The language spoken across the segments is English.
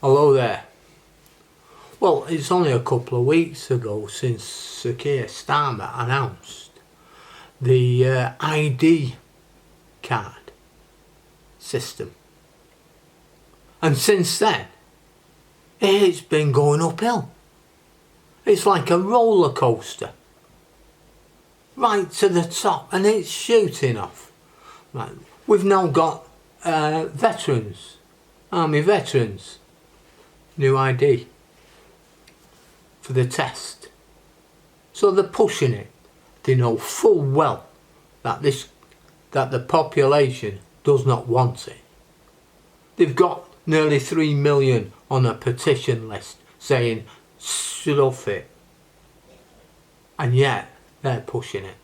Hello there. Well, it's only a couple of weeks ago since Sir Keir Starmer announced the ID card system. And since then, it's been going uphill. It's like a roller coaster. Right to the top, and it's shooting off. Right. We've now got veterans, army veterans, new ID for the test. So they're pushing it. They know full well that the population does not want it. They've got nearly 3 million on a petition list saying stuff it, and yet they're pushing it,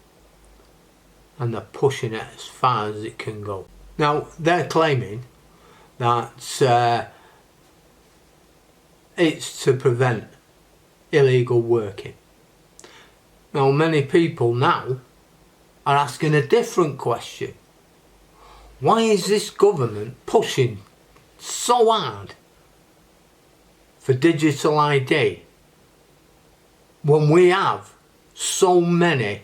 and they're pushing it as far as it can go. Now they're claiming that it's to prevent illegal working. Now many people now are asking a different question. Why is this government pushing so hard for digital ID when we have so many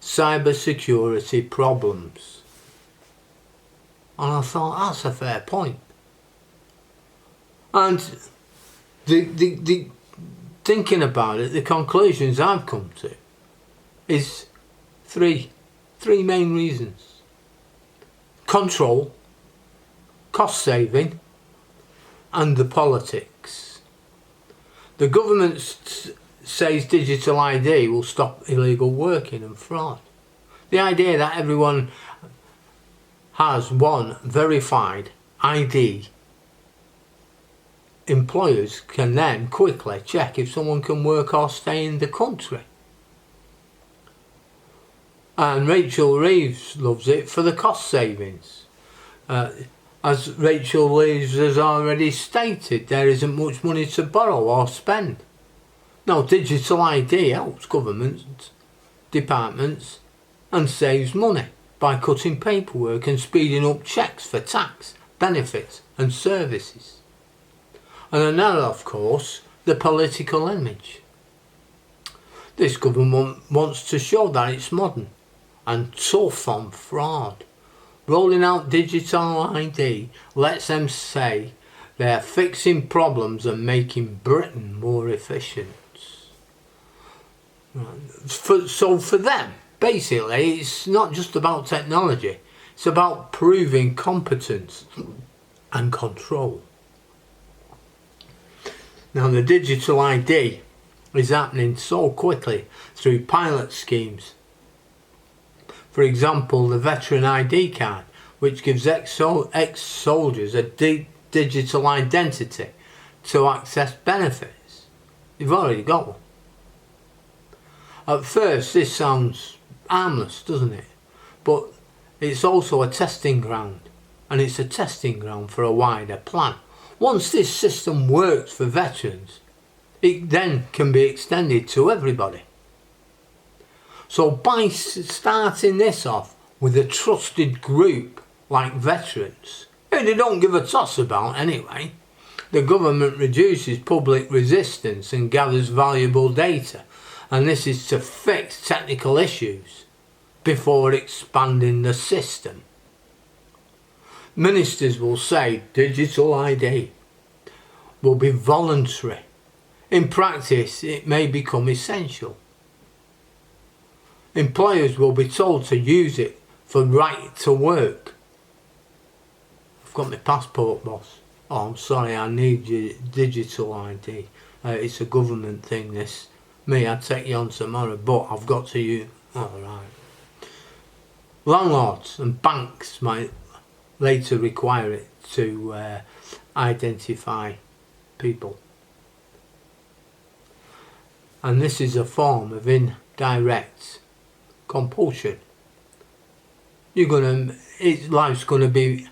cybersecurity problems? And I thought, that's a fair point. And the thinking about it, the conclusions I've come to is three main reasons: control, cost saving, and the politics. The government says digital ID will stop illegal working and fraud. The idea that everyone has one verified ID, employers can then quickly check if someone can work or stay in the country. And Rachel Reeves loves it for the cost savings. As Rachel Reeves has already stated, there isn't much money to borrow or spend. Now, digital ID helps government departments and saves money by cutting paperwork and speeding up checks for tax, benefits and services. And another, of course, the political image. This government wants to show that it's modern and tough on fraud. Rolling out digital ID lets them say they're fixing problems and making Britain more efficient. So for them, basically, it's not just about technology, it's about proving competence and control. Now, the digital ID is happening so quickly through pilot schemes. For example, the veteran ID card, which gives ex-soldiers a digital identity to access benefits. They've already got one. At first, this sounds harmless, doesn't it? But it's also a testing ground, and it's a testing ground for a wider plan. Once this system works for veterans, it then can be extended to everybody. So by starting this off with a trusted group like veterans, who they don't give a toss about anyway, the government reduces public resistance and gathers valuable data, and this is to fix technical issues before expanding the system. Ministers will say digital ID will be voluntary. In practice, it may become essential. Employers will be told to use it for right to work. I've got my passport, boss. Oh, I'm sorry, I need your digital ID. It's a government thing, this. Me, I'd take you on tomorrow, but I've got to use... Alright. Landlords and banks might later require it to identify people. And this is a form of indirect compulsion. Life's gonna be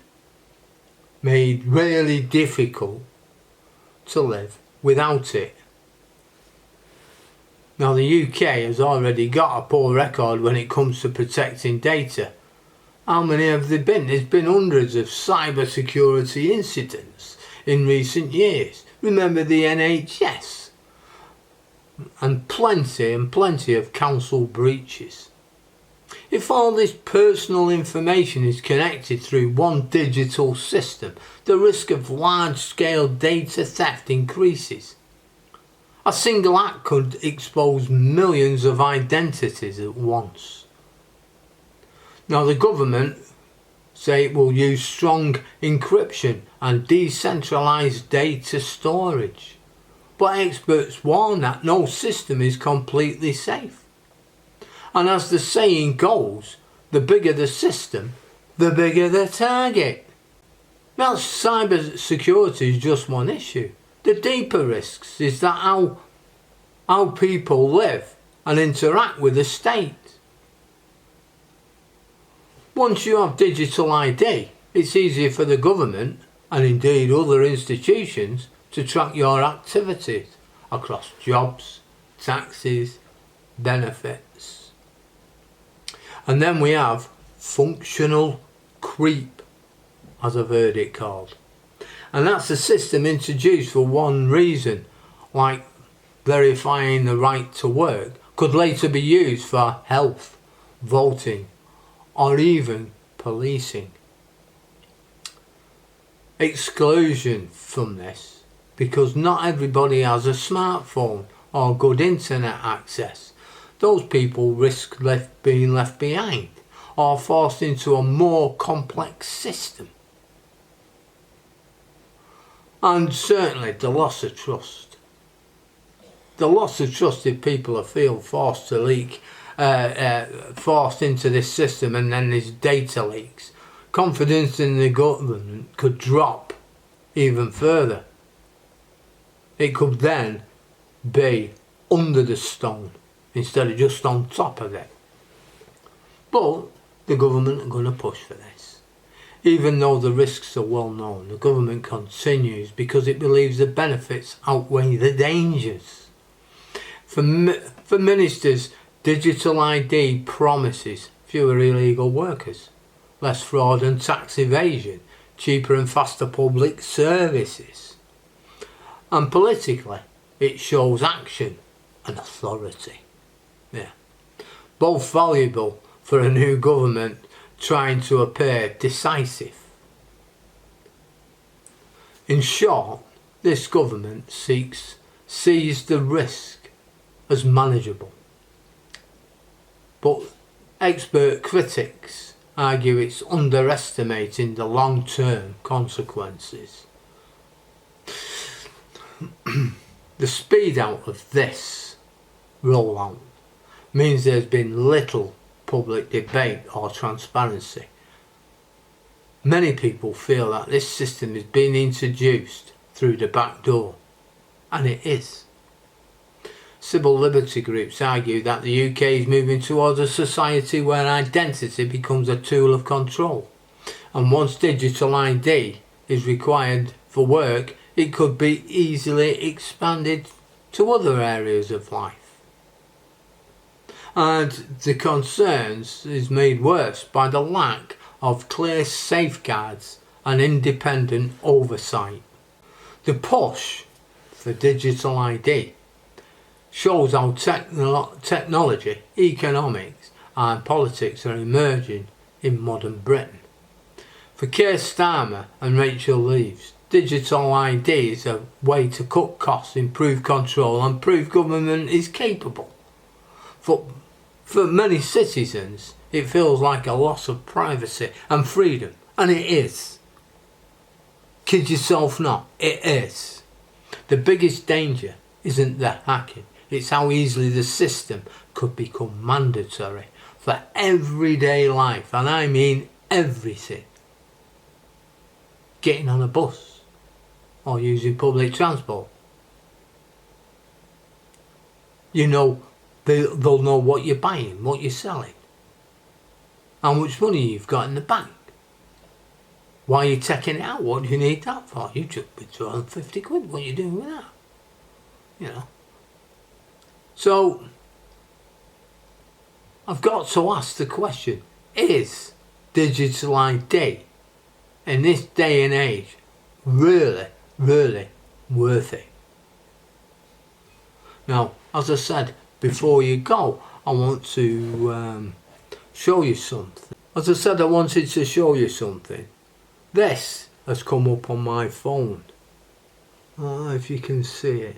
made really difficult to live without it. Now, the UK has already got a poor record when it comes to protecting data. How many have there been? There's been hundreds of cybersecurity incidents in recent years. Remember the NHS? And plenty of council breaches. If all this personal information is connected through one digital system, the risk of large-scale data theft increases. A single act could expose millions of identities at once. Now the government say it will use strong encryption and decentralized data storage, but experts warn that no system is completely safe. And as the saying goes, the bigger the system, the bigger the target. Now cyber security is just one issue. The deeper risks is that how people live and interact with the state. Once you have digital ID, it's easier for the government and indeed other institutions to track your activities across jobs, taxes, benefits. And then we have functional creep, as I've heard it called. And that's a system introduced for one reason, like verifying the right to work, could later be used for health, voting, or even policing. Exclusion from this, because not everybody has a smartphone or good internet access. Those people risk being left behind or forced into a more complex system. And certainly the loss of trust. The loss of trust if people feel forced to leak, forced into this system, and then there's data leaks. Confidence in the government could drop even further. It could then be under the stone instead of just on top of it. But the government are going to push for this. Even though the risks are well known, the government continues because it believes the benefits outweigh the dangers. For ministers, digital ID promises fewer illegal workers, less fraud and tax evasion, cheaper and faster public services. And politically, it shows action and authority. Yeah. Both valuable for a new government trying to appear decisive. In short, this government sees the risk as manageable. But expert critics argue it's underestimating the long-term consequences. The speed out of this rollout means there's been little public debate or transparency. Many people feel that this system is being introduced through the back door, and it is. Civil liberty groups argue that the UK is moving towards a society where identity becomes a tool of control, and once digital ID is required for work, it could be easily expanded to other areas of life. And the concerns is made worse by the lack of clear safeguards and independent oversight. The push for digital ID shows how technology, economics and politics are emerging in modern Britain. For Keir Starmer and Rachel Reeves, digital ID is a way to cut costs, improve control and prove government is capable. For many citizens, it feels like a loss of privacy and freedom, and it is. Kid yourself not, it is. The biggest danger isn't the hacking, it's how easily the system could become mandatory for everyday life, and I mean everything. Getting on a bus or using public transport. You know, they'll know what you're buying, what you're selling, how much money you've got in the bank, why you're taking it out, what do you need that for? You took withdrawing 50 quid, what are you doing with that? You know. So, I've got to ask the question, is digital ID in this day and age really worth it. Now, as I said, before you go, I want to show you something. As I said, I wanted to show you something. This has come up on my phone. I don't know if you can see it.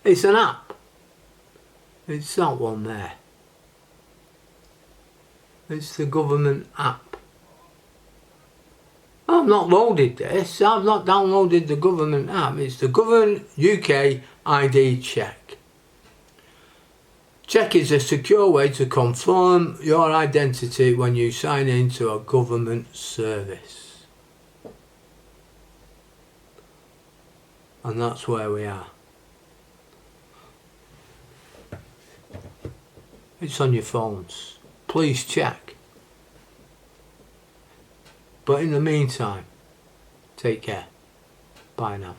It's an app. It's that one there. It's the government app. I've not loaded this. I've not downloaded the government app. It's the Government UK ID Check. Check is a secure way to confirm your identity when you sign into a government service. And that's where we are. It's on your phones. Please check. But in the meantime, take care. Bye now.